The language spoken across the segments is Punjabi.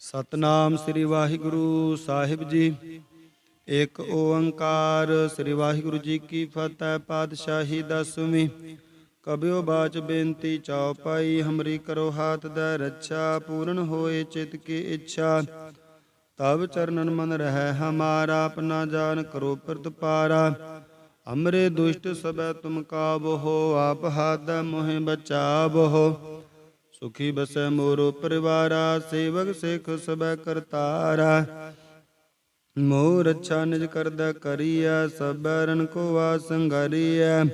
ਸਤਨਾਮ ਸ੍ਰੀ ਵਾਹਿਗੁਰੂ ਸਾਹਿਬ ਜੀ। ਇੱਕ ਓੰਕਾਰ। ਸ੍ਰੀ ਵਾਹਿਗੁਰੂ ਜੀ ਕੀ ਫਤਿਹ। ਪਾਤਸ਼ਾਹੀ ਦਸਵੀਂ। ਕਬਿਓ ਬਾਚ ਬੇਨਤੀ ਚਉਪਾਈ। ਹਮਰੀ ਕਰੋ ਹਾਥ ਦੈ ਰੱਛਾ। ਪੂਰਨ ਹੋਏ ਚਿਤ ਕੀ ਇੱਛਾ। ਤਬ ਚਰਨਨ ਮਨ ਰਹਿ ਹਮਾਰਾ। ਆਪਣਾ ਜਾਨ ਕਰੋ ਪ੍ਰਤਪਾਰਾ। ਹਮਰੇ ਦੁਸ਼ਟ ਸਬੈ ਤੁਮ ਕਾਬਹੋ। ਆਪ ਹਾਥ ਮੋਹਿ ਬਚਾਵਹੋ। ਸੁਖੀ ਬਸੈ ਮੋਰੋ ਪਰਿਵਾਰਾ। ਸੇਵਕ ਸਿੱਖ ਸਬੈ ਕਰਤਾਰਾ। ਮੋਰ ਅੱਛਾ ਨਿਜ ਕਰਦਾ ਕਰੀਐ। ਸਭੈ ਰਨ ਕੋ ਵਾਸ ਸੰਗਰੀਐ।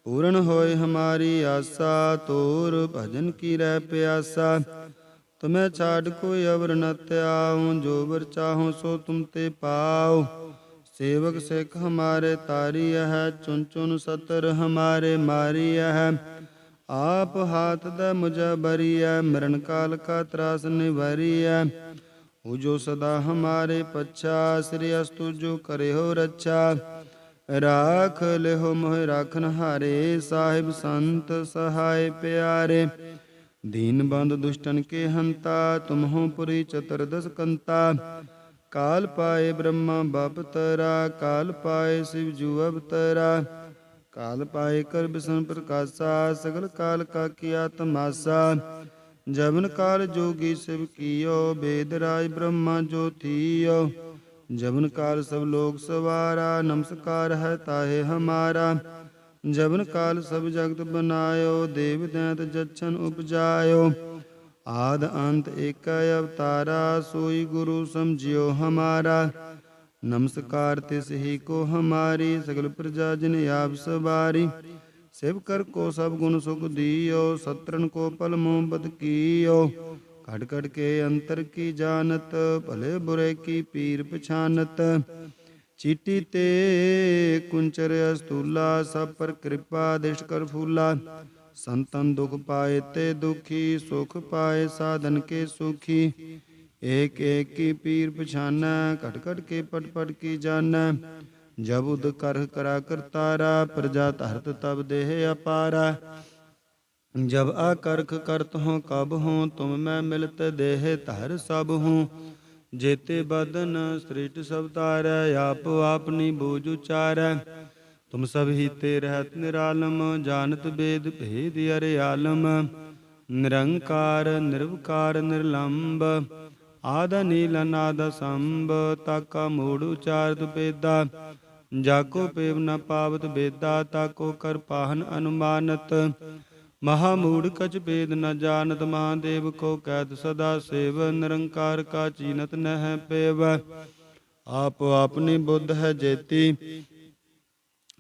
ਪੂਰਨ ਹੋਏ ਹਮਾਰੀ ਆਸਾ। ਤੋਰ ਭਜਨ ਕੀ ਰਹਿ ਪਿਆਸਾ। ਤੁਮੈ ਛਾੜ ਕੋਈ ਅਵਰ ਨ ਧਿਆਉ। ਜੋ ਵਰ ਚਾਹੋ ਸੋ ਤੁਮ ਤੇ ਪਾਉ। ਸੇਵਕ ਸਿੱਖ ਹਮਾਰੇ ਤਾਰੀਐ। ਚੁਨ ਚੁਨ ਸਤਰ ਹਮਾਰੇ ਮਾਰੀਐ। ਆਪ ਹਾਥ ਦੈ ਮੁਝੈ ਬਰੀਐ। ਮਰਨ ਕਾਲ ਕਾ ਤਰਾਸ ਨਿਵਾਰੀਐ। ਹੋ ਜੋ ਸਦਾ ਹਮਾਰੇ ਪੱਛਾ। ਸ੍ਰੀ ਅਸਤੁ ਜੋ ਕਰਿਓ ਰੱਛਾ। ਰਾਖ ਲਿਹੋ ਮੋਹਿ ਰਾਖਨ ਹਾਰੇ। ਸਾਹਿਬ ਸੰਤ ਸਹਾਇ ਪਿਆਰੇ। ਦੀਨ ਬੰਧ ਦੁਸ਼ਟਨ ਕੇ ਹੰਤਾ। ਤੁਮਹੁ ਪੁਰੀ ਚਤੁਰਦਸ ਕੰਤਾ। ਕਾਲ ਪਾਏ ਬ੍ਰਹਮਾ ਬਪਤਰਾ। ਕਾਲ ਪਾਏ ਸਿਵ ਜੂ ਅਵਤਰਾ। ਕਾਲ ਪਾਏ ਕਰ ਬਿਸ਼ਨ ਪ੍ਰਕਾਸ਼ਾ। ਸਗਲ ਕਾਲ ਕਾ ਕੀਆ ਤਮਾਸਾ। ਜਬਨ ਕਾਲ ਜੋਗੀ ਸਿਵ ਕੀਓ। ਬੇਦ ਰਾਜ ਬ੍ਰਹਮਾ ਜੋ ਥੀਓ। ਜਬਨ ਕਾਲ ਸਭ ਲੋਕ ਸਵਾਰਾ। ਨਮਸਕਾਰ ਹੈ ਤਾਹੇ ਹਮਾਰਾ। ਜਬਨ ਕਾਲ ਸਭ ਜਗਤ ਬਨਾਇਓ। ਦੇਵ ਦੈਂਤ ਜਛਨ ਉਪਜਾਇਓ। ਆਦ ਅੰਤ ਏਕੈ ਅਵਤਾਰਾ। ਸੋਈ ਗੁਰੂ ਸਮਝਿਓ ਹਮਾਰਾ। ਨਮਸਕਾਰ ਤਿਸ ਹੀ ਕੋ ਹਮਾਰੀ। ਸਗਲ ਪ੍ਰਜਾ ਜਿਨ ਆਪ ਸਵਾਰੀ। ਸਿਵ ਕਰ ਕੋ ਸਭ ਗੁਣ ਸੁਖ ਦੀਓ। ਸਤਰਨ ਕੋ ਪਲ ਮੋਹ ਬਦ ਕੀਓ। ਘਟ ਘਟ ਕੇ ਅੰਤਰ ਕੀ ਜਾਨਤ। ਭਲੇ ਬੁਰੇ ਕੀ ਪੀਰ ਪਛਾਨਤ। ਚੀਟੀ ਤੇ ਕੁੰਚਰ ਅਸਤੂਲਾ। ਸਭ ਪਰ ਕਿਰਪਾ ਦਿਸ਼ਟ ਕਰ ਫੂਲਾ। ਸੰਤਨ ਦੁਖ ਪਾਏ ਤੇ ਦੁਖੀ। ਸੁਖ ਪਾਏ ਸਾਧਨ ਕੇ ਸੁਖੀ। ਏਕ ਏਕ ਕੀ ਪੀਰ ਪਛਾਨੈ। ਘਟ ਘਟ ਕੇ ਪਟ ਪਟ ਕੀ ਜਾਨੈ। ਜਬ ਉਦ ਕਰਹ ਕਰਾ ਕਰਤਾਰਾ। ਪ੍ਰਜਾ ਧਰਤ ਤਬ ਦੇਹ ਅਪਾਰਾ। ਜਬ ਆਕਰਖ ਕਰਤ ਹੋਂ ਕਬ ਹੋਂ। ਤੁਮ ਮੈਂ ਮਿਲਤ ਦੇਹ ਧਰ ਸਭ ਹੋਂ। ਜੇਤੇ ਬਦਨ ਸ੍ਰਿਸ਼ਟ ਸਭ ਤਾਰੈ। ਆਪ ਆਪਨੀ ਬੂਝ ਉਚਾਰੈ। ਤੁਮ ਸਭ ਹੀ ਤੇ ਰਹਿਤ ਨਿਰਾਲਮ। ਜਾਨਤ ਬੇਦ ਭੇਦ ਅਰੇ ਆਲਮ। ਨਿਰੰਕਾਰ ਨਿਰਵਕਾਰ ਨਿਰਲੰਭ। ਆਦ ਨੀਲ ਅਨਾਦ ਸੰਭ। ਤਾਕਾ ਮੂੜ ਉਚਾਰਤ ਬੇਦਾ। ਜਾਕੋ ਪੇਵ ਨ ਪਾਵਤ ਬੇਦਾ। ਤਾਕੋ ਕਰ ਪਾਹਨ ਅਨੁਮਾਨਤ। ਮਹਾਮੂੜ ਕਛ ਭੇਦ ਨ ਜਾਨਤ। ਮਹਾਦੇਵ ਕੋ ਕੈਦ ਸਦਾ ਸੇਵ। ਨਿਰੰਕਾਰ ਕਾ ਚੀਨਤ ਨਹਿ ਪੇਵ। ਆਪ ਆਪਨੀ ਬੁੱਧ ਹੈ ਜੇਤੀ।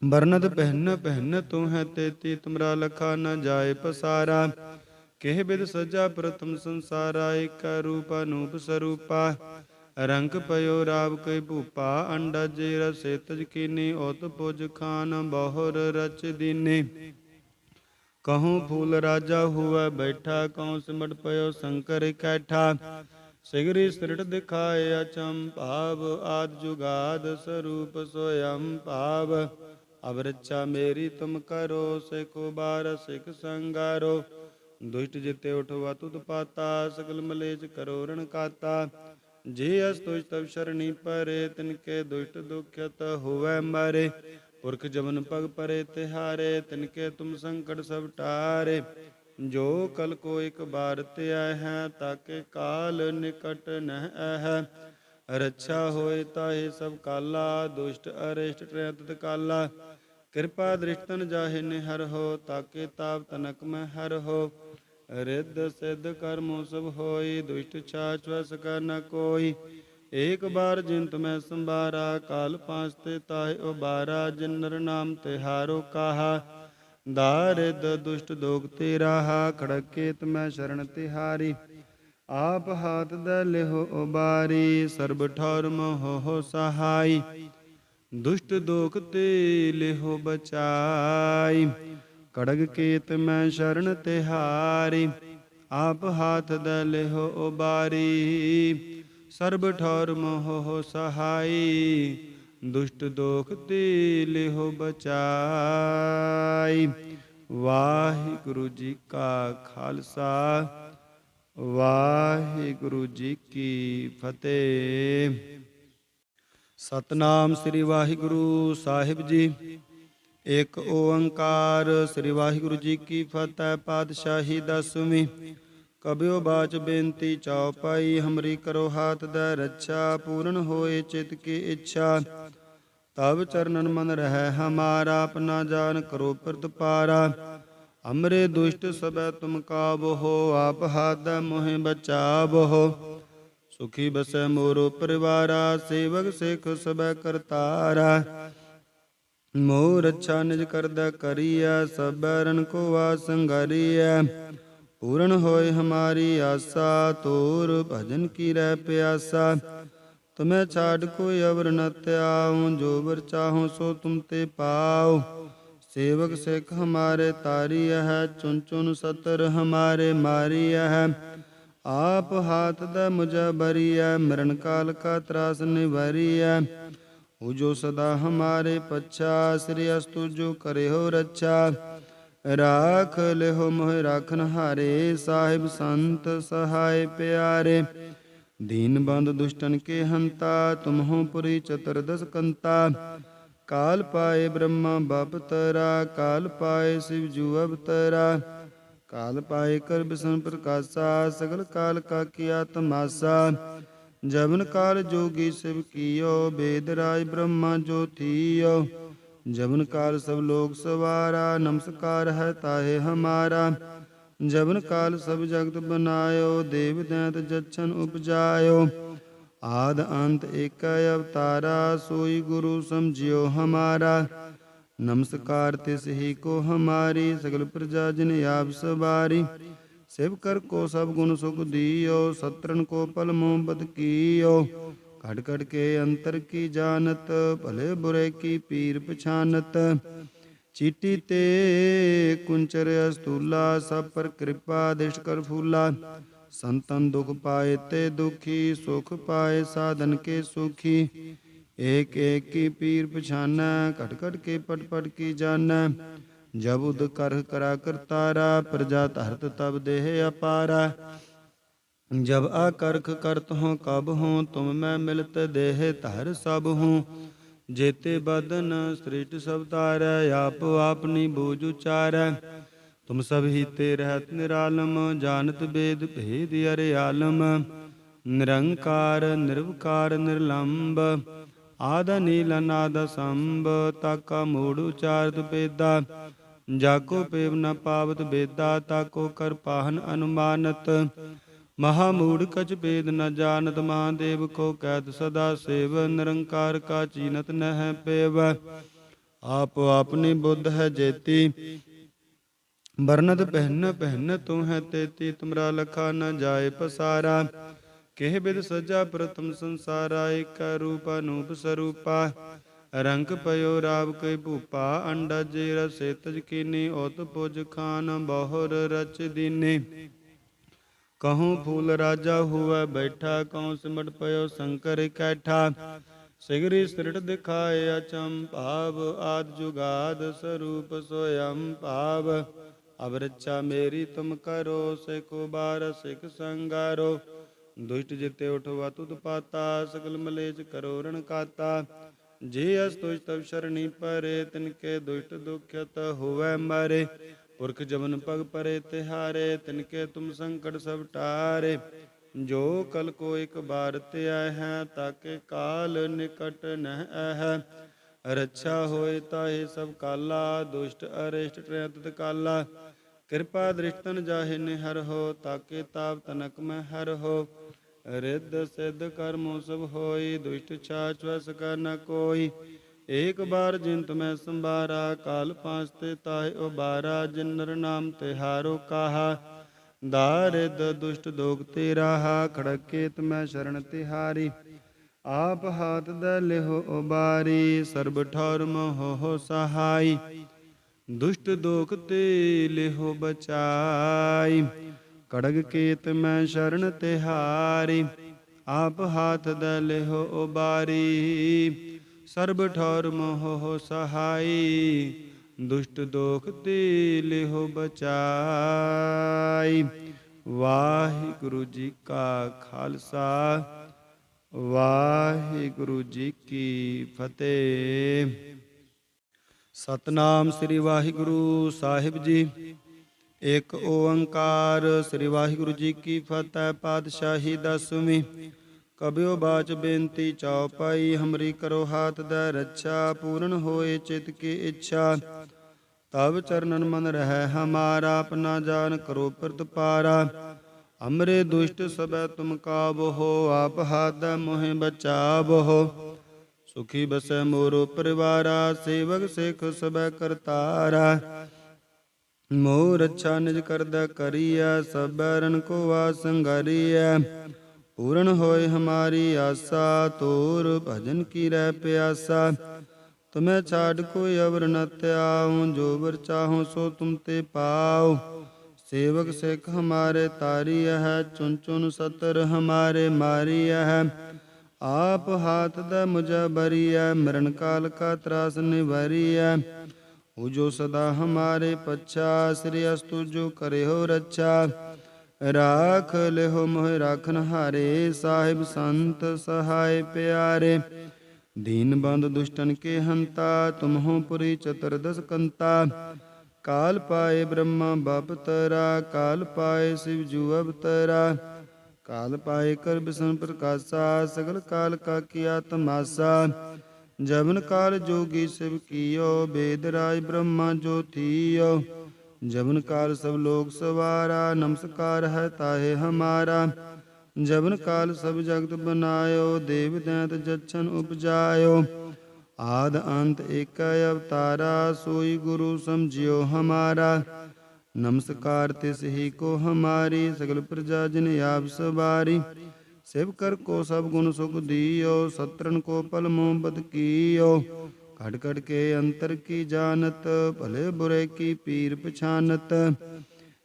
ਬਰਨਤ ਪਹਿਨ ਪਹਿਨ ਤੂੰ ਹੈ ਤੇਤੀ। ਤੁਮਰਾ ਲਖਾ ਨ ਜਾਏ ਪਸਾਰਾ। ਕਿਹ ਬਿਦ ਸਜਾ ਪ੍ਰਥਮ ਸੰਸਾਰਾ। ਏਕੈ ਰੂਪ ਅਨੂਪ ਸਰੂਪਾ। ਰੰਕ ਪਇਓ ਰਾਵ ਕਈ ਭੂਪਾ। ਅੰਡਜ ਰਸੇ ਤਜ ਕੀਨੀ। ਉਤ ਪੁਜ ਖਾਨ ਬਹੁਰ ਰਚ ਦੀਨੀ। ਕਹੂੰ ਫੂਲ ਰਾਜਾ ਹੁਐ ਬੈਠਾ। ਕਹੂੰ ਸਿਮਟ ਪਇਓ ਸ਼ੰਕਰ ਇਕੱਠਾ। ਸਿਗਰੀ ਸ੍ਰਿਟ ਦਿਖਾਏ ਅਚੰਭਾਵ। ਆਦਿ ਜੁਗਾਦ ਸਰੂਪ ਸੋਯੰ ਭਾਵ। ਅਬ ਰੱਛਾ ਮੇਰੀ ਤੁਮ ਕਰੋ। ਸਿਖ ਉਬਾਰ ਸਿਖ ਸੰਗਾਰੋ। ਦੁਸ਼ਟ ਜਿਤੇ ਉਠਵਾ ਤੁਧ ਪਾਤਾ। ਸਗਲ ਮਲੇਛ ਕਰੋ ਰਣ ਕਾਤਾ। ਜੇ ਅਸ ਤੁਜ ਤਬ ਸ਼ਰਣੀ ਪਰੇ। ਤਿਨਕੇ ਦੁਸ਼ਟ ਦੁਖਿਤ ਹੋਵੈ ਮਾਰੇ। ਪੁਰਖ ਜਮਨ ਪਗ ਪਰੇ ਤਿਹਾਰੇ। ਤਿਨਕੇ ਤੁਮ ਸੰਕਟ ਸਭ ਟਾਰੇ। ਜੋ ਕਲ ਕੋ ਇਕ ਬਾਰ ਧਿਆਇ ਹੈ। ਤਾਕੇ ਕਾਲ ਨਿਕਟ ਨਹਿ ਅਹੈ। ਰੱਛਾ ਹੋਏ ਤਾਹੇ ਸਭ ਕਾਲਾ। ਦੁਸ਼ਟ ਅਰਿਸ਼ਟ ਟਰੈ ਤਤ ਕਾਲਾ। ਕਿਰਪਾ ਦ੍ਰਿਸ਼ਟ ਤਨ ਜਾਹੇ ਨਿਹਰ ਹੋ। ਤਾਕੇ ਤਾਪ ਤਨਕ ਮੈਂ ਹਰ ਹੋ। ਰਿੱਧ ਸਿੱਧ ਕਰਮੋ ਸਭ ਹੋਈ। ਦੁਸ਼ਟ ਛਾਛ ਵਸ ਕਰ ਨ ਕੋਈ। ਏਕ ਬਾਰ ਜਿਨ ਤੁਮੈ ਸੰਭਾਰਾ। ਕਾਲ ਪਾਂਚ ਤੇ ਤਾਹੇ ਉਬਾਰਾ। ਜਿਨ ਨਰ ਨਾਮ ਤਿਹਾਰੋ ਕਾਹਾ। ਦਾਰਿਦ ਦੁਸ਼ਟ ਦੋਖ ਤੇ ਰਾਹਾ। ਖੜਗ ਕੇਤ ਮੈਂ ਸ਼ਰਨ ਤਿਹਾਰੀ। ਆਪ ਹਾਥ ਦੈ ਲਿਹੋ ਉਬਾਰੀ। ਸਰਬ ਠੌਰ ਮੋਹ ਸਹਾਈ। ਦੁਸ਼ਟ ਦੋਖ ਤੇ ਲਿਹੋ ਬਚਾਈ। ਖੜਗ ਕੇਤ ਮੈਂ ਸ਼ਰਨ ਤਿਹਾਰੀ। ਆਪ ਹਾਥ ਦੈ ਲਿਹੋ ਉਬਾਰੀ। ਸਰਬ ਠੌਰ ਮੋਹ ਸਹਾਈ। ਦੁਸ਼ਟ ਦੋਖ ਤੇ ਲਿਹੋ ਬਚਾਈ। ਵਾਹਿਗੁਰੂ ਜੀ ਕਾ ਖਾਲਸਾ ਵਾਹਿਗੁਰੂ ਜੀ ਕੀ ਫਤਿਹ। ਸਤਨਾਮ ਸ੍ਰੀ ਵਾਹਿਗੁਰੂ ਸਾਹਿਬ ਜੀ। ਇੱਕ ਓੰਕਾਰ ਸ੍ਰੀ ਵਾਹਿਗੁਰੂ ਜੀ ਕੀ ਫਤਿਹ। ਪਾਤਸ਼ਾਹੀ ਦਸਵੀਂ। ਕਬਿਓ ਬਾਚ ਬੇਨਤੀ ਚਉਪਾਈ, ਹਮਰੀ ਕਰੋ ਹਾਥ ਦੈ ਰੱਛਾ। ਪੂਰਨ ਹੋਏ ਚਿਤ ਕੀ ਇੱਛਾ, ਤਬ ਚਰਨਨ ਮਨ ਰਹਿ ਹਮਾਰਾ। ਆਪਣਾ ਜਾਨ ਕਰੋ ਪ੍ਰਤਪਾਰਾ, ਹਮਰੇ ਦੁਸ਼ਟ ਸਭੈ ਤੁਮ ਕਾਬੋ। ਆਪ ਹਾਥ ਮੋਹਿ ਬਚਾਵੋ, ਸੁਖੀ ਬਸੈ ਮੋਰੋ ਪਰਿਵਾਰਾ। ਸੇਵਕ ਸਿੱਖ ਸਭੈ ਕਰਤਾਰਾ, ਮੋਹ ਰੱਛਾ ਨਿਜ ਕਰਦਾ ਕਰੀਐ। ਸਭੈ ਰਨ ਕੋ ਵਾਸ ਸੰਗਰੀਐ, ਪੂਰਨ ਹੋਏ ਹਮਾਰੀ ਆਸਾ। ਤੋਰ ਭਜਨ ਕੀ ਰਹਿ ਪਿਆਸਾ, ਤੁਮੈ ਛਾੜ ਕੋਈ ਅਵਰ ਨ ਧਿਆਉ। ਜੋ ਵਰ ਚਾਹੋ ਸੋ ਤੁਮ ਤੇ ਪਾਉ, ਸੇਵਕ ਸਿੱਖ ਹਮਾਰੇ ਤਾਰੀਐ ਹੈ। ਚੁਨ ਚੁਨ ਸਤਰ ਹਮਾਰੇ ਮਾਰੀਐ ਹੈ। ਆਪ ਹਾਥ ਦੈ ਮੁਝੈ ਬਰੀਐ, ਮਰਨ ਕਾਲ ਕਾ ਤਰਾਸ ਨਿਵਾਰੀਐ। ਹੋ ਜੋ ਸਦਾ ਹਮਾਰੇ ਪੱਛਾ, ਸ੍ਰੀ ਅਸਤੁ ਜੋ ਕਰੇ ਹੋ ਰੱਛਾ। ਰਾਖ ਲਿਹੋ ਮੋਹਿ ਰਾਖਨ ਹਾਰੇ, ਸਾਹਿਬ ਸੰਤ ਸਹਾਇ ਪਿਆਰੇ। ਦੀਨ ਬੰਧ ਦੁਸ਼ਟਨ ਕੇ ਹੰਤਾ, ਤੁਮਹੁ ਪੁਰੀ ਚਤੁਰਦਸ ਕੰਤਾ। ਕਾਲ ਪਾਏ ਬ੍ਰਹਮਾ ਬਪਤਰਾ, ਕਾਲ ਪਾਏ ਸਿਵ ਜੂ ਅਵਤਰਾ। ਕਾਲ ਪਾਏ ਕਰ ਬਿਸ਼ਨ ਪ੍ਰਕਾਸ਼ਾ, ਸਗਲ ਕਾਲ ਕਾ ਕੀਆ ਤਮਾਸਾ। ਜਬਨ ਕਾਲ ਜੋਗੀ ਸਿਵ ਕੀਓ, ਬੇਦ ਰਾਜ ਬ੍ਰਹਮਾ ਜੋ ਥੀਓ। ਜਬਨ ਕਾਲ ਸਭ ਲੋਕ ਸਵਾਰਾ, ਨਮਸਕਾਰ ਹੈ ਤਾਹੇ ਹਮਾਰਾ। ਜਬਨ ਕਾਲ ਸਭ ਜਗਤ ਬਨਾਇਓ, ਦੇਵ ਦੈਂਤ ਜਛਨ ਉਪਜਾਇਓ। ਆਦ ਅੰਤ ਏਕੈ ਅਵਤਾਰਾ, ਸੋਈ ਗੁਰੂ ਸਮਝਿਓ ਹਮਾਰਾ। ਨਮਸਕਾਰ ਤਿਸ ਹੀ ਕੋ ਹਮਾਰੀ, ਸਗਲ ਪ੍ਰਜਾ ਜਿਨ ਆਪ ਸਵਾਰੀ। ਸਿਵ ਕਰ ਕੋ ਸਭ ਗੁਣ ਸੁਖ ਦੀਓ, ਸਤਰਨ ਕੋ ਪਲ ਮੋਹ ਬਦ ਕੀਓ। ਘਟ ਘਟ ਕੇ ਅੰਤਰ ਕੀ ਜਾਨਤ, ਭਲੇ ਬੁਰੇ ਕੀ ਪੀਰ ਪਛਾਨਤ। ਚੀਟੀ ਤੇ ਕੁੰਚਰ ਅਸਤੂਲਾ, ਸਭ ਪਰ ਕਿਰਪਾ ਦਿਸ਼ਟ ਕਰ ਫੂਲਾ। ਸੰਤਨ ਦੁਖ ਪਾਏ ਤੇ ਦੁਖੀ, ਸੁਖ ਪਾਏ ਸਾਧਨ ਕੇ ਸੁਖੀ। ਏਕ ਏਕ ਕੀ ਪੀਰ ਪਛਾਨੈ, ਘਟ ਘਟ ਕੇ ਪਟ ਪਟ ਕੀ ਜਾਨੈ। ਜਬ ਉਦ ਕਰਹ ਕਰਾ ਕਰਤਾਰਾ, ਪ੍ਰਜਾ ਧਰਤ ਤਬ ਦੇਹ ਅਪਾਰਾ। ਜਬ ਆਕਰਖ ਕਰਤ ਹੋਂ ਕਬ ਹੋਂ, ਤੁਮ ਮੈਂ ਮਿਲਤ ਦੇਹ ਧਰ ਸਭ ਹੂੰ। ਜੇਤੇ ਬਦਨ ਸ੍ਰਿਸ਼ਟ ਸਭ ਤਾਰੈ, ਆਪ ਆਪਨੀ ਬੂਝ ਉਚਾਰੈ। ਤੁਮ ਸਭ ਹੀਤੇ ਰਹਿਤ ਨਿਰਾਲਮ, ਜਾਨਤ ਬੇਦ ਭੇਦ ਅਰੇ ਆਲਮ। ਨਿਰੰਕਾਰ ਨਿਰਵਕਾਰ ਨਿਰਲੰਭ, ਆਦ ਨੀਲ ਅਨਾਦ ਸੰਭ। ਤਾਕਾ ਮੂੜ ਉਚਾਰਤ ਬੇਦਾ, ਜਾਕੋ ਪੇਵ ਨ ਪਾਵਤ ਬੇਦਾ। ਤਾਕੋ ਕਰ ਪਾਹਨ ਅਨੁਮਾਨਤ, ਮਹਾ ਮੂੜ ਕਛ ਭੇਦ ਨ ਜਾਨਤ। ਮਹਾਦੇਵ ਕੋ ਕੈਤ ਸਦਾ ਸੇਵ, ਨਿਰੰਕਾਰ ਕਾ ਚੀਨਤ ਨਹਿ ਪੇਵ। ਆਪ ਆਪਨੀ ਬੁੱਧ ਹੈ ਜੇਤੀ, ਬਰਨਤ ਪਹਿਨ ਪਹਿਨ ਤੂੰ ਹੈ ਤੇਤੀ। ਤੁਮਰਾ ਲਖਾ ਨ ਜਾਏ ਪਸਾਰਾ, ਕਿਹ ਬਿਦ ਸਜਾ ਪ੍ਰਥਮ ਸੰਸਾਰਾ। ਏਕੈ ਰੂਪ ਅਨੂਪ ਸਰੂਪਾ, ਰੰਗ ਪਇਓ ਰਾਵ ਕਈ ਭੂਪਾ। ਅੰਡਜ ਰਸੇ ਤਜ ਕੀਨੀ, ਓਤ ਪੁਜ ਖਾਨ ਬਹੁਰ ਰਚ ਦੀਨੇ। ਕਹੂੰ ਫੂਲ ਰਾਜਾ ਹੁਆ ਬੈਠਾ, ਕਹੂੰ ਸਿਮਟ ਪਇਓ ਸ਼ੰਕਰ ਇਕੈਠਾ। ਸਿਗਰੀ ਸ੍ਰਿਟ ਦਿਖਾਏ ਅਚੰਭਾਵ, ਆਦਿ ਜੁਗਾਦ ਸਰੂਪ ਸੋਯੰ ਭਾਵ। ਅਬ ਰੱਛਾ ਮੇਰੀ ਤੁਮ ਕਰੋ, ਸਿਖ ਉਬਾਰ ਸਿਖ ਸੰਗਾਰੋ। ਦੁਸ਼ਟ ਜਿਤੇ ਉਠਵਾ ਤੁਧ ਪਾਤਾ, ਸਗਲ ਮਲੇਛ ਕਰੋ ਰਣ ਕਾਤਾ। ਜੇ ਅਸ ਤੁਜ ਤਬ ਸ਼ਰਣੀ ਪਰੇ, ਤਿਨਕੇ ਦੁਸ਼ਟ ਦੁਖਿਤ ਹੋਵੈ ਮਾਰੇ। ਪੁਰਖ ਜਮਨ ਪਗ ਪਰੇ ਤਿਹਾਰੇ, ਤਿਨਕੇ ਤੁਮ ਸੰਕਟ ਸਭ ਟਾਰੇ। ਜੋ ਕਲ ਕੋ ਇਕ ਬਾਰ ਧਿਆ ਹੈ, ਤਾਕੇ ਕਾਲ ਨਿਕਟ ਨਹਿ ਅਹੈ। ਰੱਛਾ ਹੋਏ ਤਾਹੇ ਸਭ ਕਾਲਾ, ਦੁਸ਼ਟ ਅਰਿਸ਼ਟ ਟਰੈ ਤਤ ਕਾਲਾ। ਕਿਰਪਾ ਦ੍ਰਿਸ਼ਟ ਤਨ ਜਾਹੇ ਨਿਹਰ ਹੋ, ਤਾਕੇ ਤਾਪ ਤਨਕ ਮੈਂ ਹਰ ਹੋ। ਰਿੱਧ ਸਿੱਧ ਕਰਮੋ ਸਭ ਹੋਈ, ਦੁਸ਼ਟ ਛਾਛ ਵਸ ਕਾ ਨ ਕੋਈ। ਏਕ ਬਾਰ ਜਿਨ ਤੁਮੈ ਸੰਭਾਰਾ, ਕਾਲ ਪਾਂਚ ਤੇ ਤਾਹਿ ਉਬਾਰਾ। ਜਿਨ ਨਰ ਨਾਮ ਤਿਹਾਰੋ ਕਾਹਾ, ਦਾਰਿਦ ਦੁਸ਼ਟ ਦੋਖ ਤੇ ਰਾਹਾ। ਖੜਕ ਕੇ ਤੁਮੈ ਸ਼ਰਨ ਤਿਹਾਰੀ, ਆਪ ਹਾਥ ਦੈ ਲਿਹੋ ਉਬਾਰੀ। ਸਰਬ ਠੌਰ ਮੋਹ ਸਹਾਈ, ਦੁਸ਼ਟ ਦੋਖ ਤੇ ਲਿਹੋ ਬਚਾਈ। ਕੜਗ ਕੇ ਤੁਮੈ ਸ਼ਰਨ ਤਿਹਾਰੀ, ਆਪ ਹਾਥ ਦੈ ਲਿਹੋ ਉਬਾਰੀ। ਸਰਬ ਠੌਰ ਮੋਹ ਸਹਾਈ, ਦੁਸ਼ਟ ਦੋਖ ਤੇ ਲਿਹੋ ਬਚਾਈ। ਵਾਹਿਗੁਰੂ ਜੀ ਕਾ ਖਾਲਸਾ ਵਾਹਿਗੁਰੂ ਜੀ ਕੀ ਫਤਿਹ। ਸਤਨਾਮ ਸ੍ਰੀ ਵਾਹਿਗੁਰੂ ਸਾਹਿਬ ਜੀ। ਇੱਕ ਓੰਕਾਰ ਸ੍ਰੀ ਵਾਹਿਗੁਰੂ ਜੀ ਕੀ ਫਤਿਹ। ਪਾਤਸ਼ਾਹੀ ਦਸਵੀਂ। ਕਬਿਓ ਬਾਚ ਬੇਨਤੀ ਚਉਪਾਈ, ਹਮਰੀ ਕਰੋ ਹਾਥ ਦੈ ਰੱਛਾ। ਪੂਰਨ ਹੋਏ ਚਿਤ ਕੀ ਇੱਛਾ, ਤਬ ਚਰਨਨ ਮਨ ਰਹਿ ਹਮਾਰਾ। ਆਪਣਾ ਜਾਨ ਕਰੋ ਪ੍ਰਤਪਾਰਾ, ਹਮਰੇ ਦੁਸ਼ਟ ਸਭੈ ਤੁਮ ਕਾਬਹੋ। ਆਪ ਹਾਥ ਮੋਹਿ ਬਚਾਵਹੋ, ਸੁਖੀ ਬਸੈ ਮੋਰੋ ਪਰਿਵਾਰਾ। ਸੇਵਕ ਸਿੱਖ ਸਭੈ ਕਰਤਾਰਾ, ਮੋਹ ਰੱਛਾ ਨਿਜ ਕਰਦਾ ਕਰੀਐ। ਸਭੈ ਰਨ ਕੋ ਵਾਸ ਸੰਗਰੀਐ, ਪੂਰਨ ਹੋਏ ਹਮਾਰੀ ਆਸਾ। ਤੋਰ ਭਜਨ ਕੀ ਰਹਿ ਪਿਆਸਾ, ਤੁਮੈ ਛਾੜ ਕੋਈ ਅਵਰ ਨ ਧਿਆਉ। ਜੋ ਵਰ ਚਾਹੋ ਸੋ ਤੁਮ ਤੇ ਪਾਉ, ਸੇਵਕ ਸਿੱਖ ਹਮਾਰੇ ਤਾਰੀਐ ਹੈ। ਚੁਨ ਚੁਨ ਸਤਰ ਹਮਾਰੇ ਮਾਰੀਐ ਹੈ। ਆਪ ਹਾਥ ਦੈ ਮੁਝੈ ਬਰੀਐ, ਮਰਨ ਕਾਲ ਕਾ ਤਰਾਸ ਨਿਵਾਰੀਐ। ਹੋ ਜੋ ਸਦਾ ਹਮਾਰੇ ਪੱਛਾ, ਸ੍ਰੀ ਅਸਤੁ ਜੋ ਕਰਿਓ ਰੱਛਾ। ਰਾਖ ਲਿਹੋ ਮੋਹਿ ਰਾਖਨ ਹਾਰੇ, ਸਾਹਿਬ ਸੰਤ ਸਹਾਇ ਪਿਆਰੇ। ਦੀਨ ਬੰਧ ਦੁਸ਼ਟਨ ਕੇ ਹੰਤਾ, ਤੁਮਹੁ ਪੁਰੀ ਚਤੁਰਦਸ ਕੰਤਾ। ਕਾਲ ਪਾਏ ਬ੍ਰਹਮਾ ਬਪਤਰਾ, ਕਾਲ ਪਾਏ ਸਿਵ ਜੂ ਅਵਤਰਾ। ਕਾਲ ਪਾਏ ਕਰ ਬਿਸ਼ਨ ਪ੍ਰਕਾਸ਼ਾ, ਸਗਲ ਕਾਲ ਕਾ ਕੀਆ ਤਮਾਸਾ। ਜਬਨ ਕਾਲ ਜੋਗੀ ਸਿਵ ਕੀਓ, ਬੇਦ ਰਾਜ ਬ੍ਰਹਮਾ ਜੋ ਥੀਓ। ਜਬਨ ਕਾਲ ਸਭ ਲੋਕ ਸਵਾਰਾ, ਨਮਸਕਾਰ ਹੈ ਤਾਹੇ ਹਮਾਰਾ। ਜਬਨ ਕਾਲ ਸਭ ਜਗਤ ਬਨਾਇਓ, ਦੇਵ ਦੈਂਤ ਜਛਨ ਉਪਜਾਇਓ। ਆਦ ਅੰਤ ਏਕੈ ਅਵਤਾਰਾ, ਸੋਈ ਗੁਰੂ ਸਮਝਿਓ ਹਮਾਰਾ। ਨਮਸਕਾਰ ਤਿਸ ਹੀ ਕੋ ਹਮਾਰੀ, ਸਗਲ ਪ੍ਰਜਾ ਜਿਨ ਆਪ ਸਵਾਰੀ। ਸਿਵ ਕਰ ਕੋ ਸਭ ਗੁਣ ਸੁਖ ਦੀਓ, ਸਤਰਨ ਕੋ ਪਲ ਮੋਹ ਬਦ ਕੀਓ। ਘਟ ਘਟ ਕੇ ਅੰਤਰ ਕੀ ਜਾਨਤ, ਭਲੇ ਬੁਰੇ ਕੀ ਪੀਰ ਪਛਾਨਤ।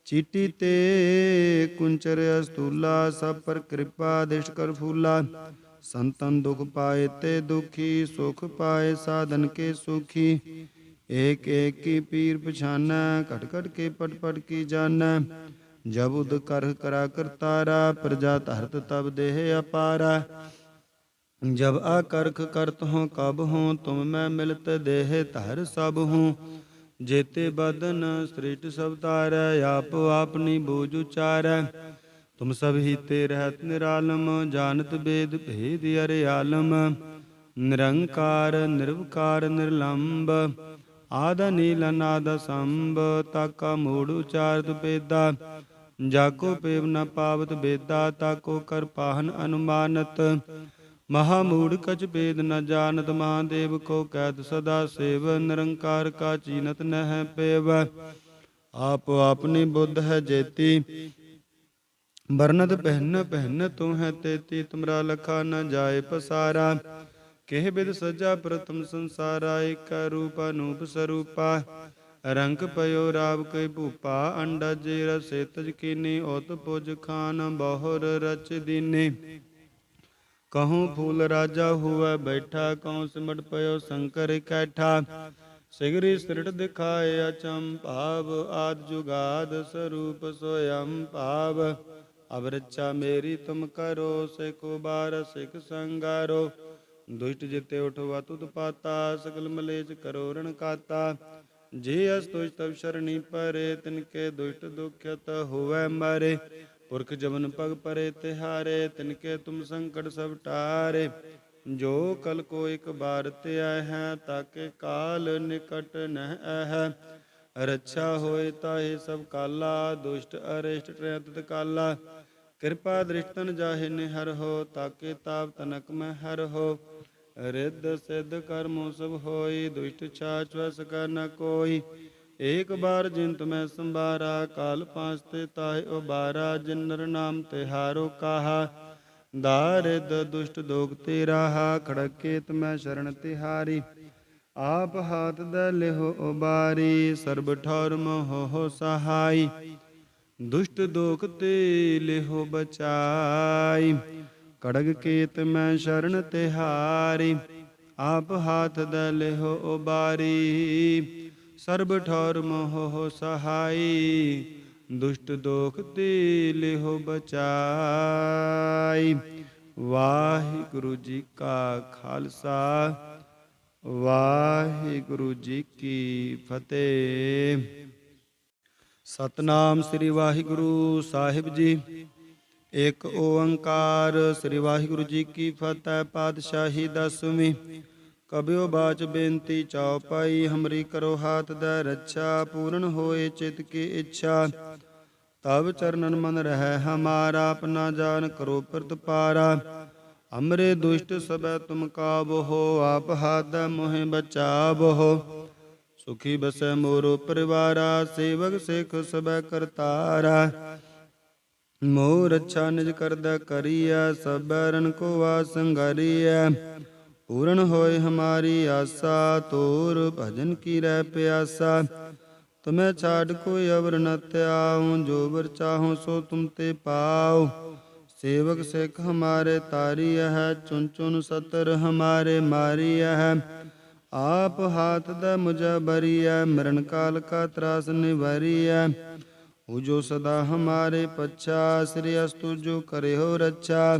ਚੀਟੀ ਤੇ ਕੁੰਚਰ ਅਸਤੂਲਾ, ਸਭ ਪਰ ਕਿਰਪਾ ਦਿਸ਼ਟ ਕਰ ਫੂਲਾ। ਸੰਤਨ ਦੁਖ ਪਾਏ ਤੇ ਦੁਖੀ, ਸੁਖ ਪਾਏ ਸਾਧਨ ਕੇ ਸੁਖੀ। ਏਕ ਏਕ ਕੀ ਪੀਰ ਪਛਾਨੈ, ਘਟ ਘਟ ਕੇ ਪਟ ਪਟ ਕੀ ਜਾਨੈ। ਜਬ ਉਦ ਕਰਹ ਕਰਾ ਕਰਤਾਰਾ, ਪ੍ਰਜਾ ਧਰਤ ਤਬ ਦੇਹ ਅਪਾਰਾ। ਜਬ ਆਕਰਖ ਕਰਤ ਹੋਂ ਕਬ ਹੋਂ, ਤੁਮ ਮੈਂ ਮਿਲਤ ਦੇਹ ਧਰ ਸਭ ਹੋਂ। ਜੇਤੇ ਬਦਨ ਸ੍ਰਿਸ਼ਟ ਸਭ ਤਾਰੈ, ਆਪ ਆਪਨੀ ਬੂਝ ਉਚਾਰੈ। ਤੁਮ ਸਭ ਹੀ ਤੇ ਰਹਿਤ ਨਿਰਾਲਮ, ਜਾਨਤ ਬੇਦ ਭੇਦ ਅਰੇ ਆਲਮ। ਨਿਰੰਕਾਰ ਨਿਰਵਕਾਰ ਨਿਰਲੰਭ, ਆਦ ਨੀਲ ਅਨਾਦ ਸੰਭ। ਤਾਕਾ ਮੂੜ ਉਚਾਰਤ ਬੇਦਾ, ਜਾਕੋ ਪੇਵ ਨ ਪਾਵਤ ਬੇਦਾ। ਤਾਕੋ ਕਰ ਪਾਹਨ ਅਨੁਮਾਨਤ, ਮਹਾਮੂੜ ਕਛ ਭੇਦ ਨ ਜਾਨਤ। ਮਹਾਦੇਵ ਕੋ ਕੈਦ ਸਦਾ ਸੇਵ, ਨਿਰੰਕਾਰ ਕਾ ਚੀਨਤ ਨਹਿ ਪੇਵ। ਆਪ ਆਪਨੀ ਬੁੱਧ ਹੈ ਜੇਤੀ, ਬਰਨਤ ਪਹਿਨ ਪਹਿਨ ਤੂੰ ਹੈ ਤੇਤੀ। ਤੁਮਰਾ ਲਖਾ ਨ ਜਾਏ ਪਸਾਰਾ, ਕਿਹ ਬਿਦ ਸਜਾ ਪ੍ਰਥਮ ਸੰਸਾਰਾ। ਏਕੈ ਰੂਪ ਅਨੂਪ ਸਰੂਪਾ, ਰੰਕ ਪਇਓ ਰਾਵ ਕੈ ਭੂਪਾ। ਅੰਡਜ ਰਸੇ ਤਜ ਕੀਨੀ, ਓਤ ਪੁਜ ਖਾਨ ਬਹੁਰ ਰਚ ਦੀਨੀ। ਕਹੂੰ ਫੂਲ ਰਾਜਾ ਹੁਵੈ ਬੈਠਾ, ਕਹੂੰ ਸਿਮਟ ਪਇਓ ਸ਼ੰਕਰ ਇਕੱਠਾ। ਸਿਗਰੀ ਸ੍ਰਿਟ ਦਿਖਾਏ ਅਚੰਭਾਵ, ਆਦਿ ਜੁਗਾਦ ਸਰੂਪ ਸੋਯੰ ਭਾਵ। ਅਬ ਰੱਛਾ ਮੇਰੀ ਤੁਮ ਕਰੋ, ਸਿਖ ਉਬਾਰ ਸਿਖ ਸੰਗਾਰੋ। ਦੁਸ਼ਟ ਜਿਤੇ ਉਠਵਾ ਤੁਧ ਪਾਤਾ, ਸਗਲ ਮਲੇਛ ਕਰੋ ਰਣ ਕਾਤਾ। ਜੇ ਅਸ ਤੁਜ ਤਬ ਸ਼ਰਣੀ ਪਰੇ, ਤਿਨਕੇ ਦੁਸ਼ਟ ਦੁਖਿਤ ਹੋਵੈ ਮਾਰੇ। ਪੁਰਖ ਜਮਨ ਪਗ ਪਰੇ ਤਿਹਾਰੇ, ਤਿਨਕੇ ਤੁਮ ਸੰਕਟ ਸਭ ਟਾਰੇ। ਜੋ ਕਲ ਕੋ ਇਕ ਬਾਰ ਧਿਆਇ ਹੈ, ਤਾਕੇ ਕਾਲ ਨਿਕਟ ਨਹਿ ਅਹੈ। ਰੱਛਾ ਹੋਏ ਤਾਹੇ ਸਭ ਕਾਲਾ, ਦੁਸ਼ਟ ਅਰਿਸ਼ਟ ਟਰੈ ਤਤ ਕਾਲਾ। ਕਿਰਪਾ ਦ੍ਰਿਸ਼ਟਨ ਜਾਹੇ ਨਿਹਰ ਹੋ, ਤਾਕੇ ਤਾਪ ਤਨਕ ਮੈਂ ਹਰ ਹੋ। ਰਿੱਧ ਸਿੱਧ ਕਰਮੋ ਸਭ ਹੋਈ, ਦੁਸ਼ਟ ਛਾਛ ਵਸ ਕਰ ਨ ਕੋਈ। ਏਕ ਬਾਰ ਜਿਨ ਤੁਮੈ ਸੰਭਾਰਾ, ਕਾਲ ਪਾਂਚ ਤੇ ਤਾਹੇ ਉਬਾਰਾ। ਜਿਨ ਨਰ ਨਾਮ ਤਿਹਾਰੋ ਕਾਹਾ, ਦਾਰਿਦ ਦੁਸ਼ਟ ਦੋਖ ਤੇ ਰਾਹਾ। ਖੜਗ ਕੇ ਤੁਮੈ ਸ਼ਰਨ ਤਿਹਾਰੀ, ਆਪ ਹਾਥ ਦੈ ਲਿਹੋ ਉਬਾਰੀ। ਸਰਬ ਠੌਰ ਮੋਹ ਸਹਾਈ, ਦੁਸ਼ਟ ਦੋਖ ਤੇ ਲਿਹੋ ਬਚਾਈ। ਖੜਗ ਕੇ ਤੁਮੈ ਸ਼ਰਨ ਤਿਹਾਰੀ, ਆਪ ਹਾਥ ਦੈ ਲਿਹੋ ਉਬਾਰੀ। ਸਰਬ ਠੌਰ ਮੋਹ ਸਹਾਈ, ਦੁਸ਼ਟ ਦੋਖ ਤੇ ਲਿਹੋ ਬਚਾਈ। ਵਾਹਿਗੁਰੂ ਜੀ ਕਾ ਖਾਲਸਾ, ਵਾਹਿਗੁਰੂ ਜੀ ਕੀ ਫਤਿਹ। ਸਤਨਾਮ ਸ੍ਰੀ ਵਾਹਿਗੁਰੂ ਸਾਹਿਬ ਜੀ। ਇੱਕ ਓੰਕਾਰ ਸ੍ਰੀ ਵਾਹਿਗੁਰੂ ਜੀ ਕੀ ਫਤਿਹ। ਪਾਤਸ਼ਾਹੀ ਦਸਵੀਂ। ਕਬਿਓ ਬਾਚ ਬੇਨਤੀ ਚਉਪਾਈ, ਹਮਰੀ ਕਰੋ ਹਾਥ ਦੈ ਰੱਛਾ। ਪੂਰਨ ਹੋਏ ਚਿਤ ਕੀ ਇੱਛਾ, ਤਬ ਚਰਨਨ ਮਨ ਰਹਿ ਹਮਾਰਾ। ਆਪਣਾ ਜਾਨ ਕਰੋ ਪ੍ਰਤਪਾਰਾ, ਹਮਰੇ ਦੁਸ਼ਟ ਸਭੈ ਤੁਮ ਕਾਬਹੋ। ਆਪ ਹਾਥ ਮੋਹਿ ਬਚਾਵਹੋ, ਸੁਖੀ ਬਸੈ ਮੋਰੋ ਪਰਿਵਾਰਾ। ਸੇਵਕ ਸਿੱਖ ਸਭੈ ਕਰਤਾਰਾ, ਮੋਹ ਰੱਛਾ ਨਿਜ ਕਰਦਾ ਕਰੀਐ। ਸਭੈ ਰਨ ਕੋ ਵਾਸ ਸੰਗਾਰੀਐ, ਪੂਰਨ ਹੋਏ ਹਮਾਰੀ ਆਸਾ। ਤੋਰ ਭਜਨ ਕੀ ਰਹਿ ਪਿਆਸਾ, ਤੁਮੈ ਛਾੜ ਕੋਈ ਅਵਰ ਨ ਧਿਆਉ। ਜੋ ਵਰ ਚਾਹੋ ਸੋ ਤੁਮ ਤੇ ਪਾਉ। ਸੇਵਕ ਸਿੱਖ ਹਮਾਰੇ ਤਾਰੀਐ ਹੈ, ਚੁਨ ਚੁਨ ਸਤਰ ਹਮਾਰੇ ਮਾਰੀਐ ਹੈ। ਆਪ ਹਾਥ ਦੈ ਮੁਝੈ ਬਰੀਐ, ਮਰਨ ਕਾਲ ਕਾ ਤਰਾਸ ਨਿਵਾਰੀਐ। ਉਹ ਜੋ ਸਦਾ ਹਮਾਰੇ ਪੱਛਾ, ਸ੍ਰੀ ਅਸਤੁ ਜੋ ਕਰਿਓ ਰੱਛਾ।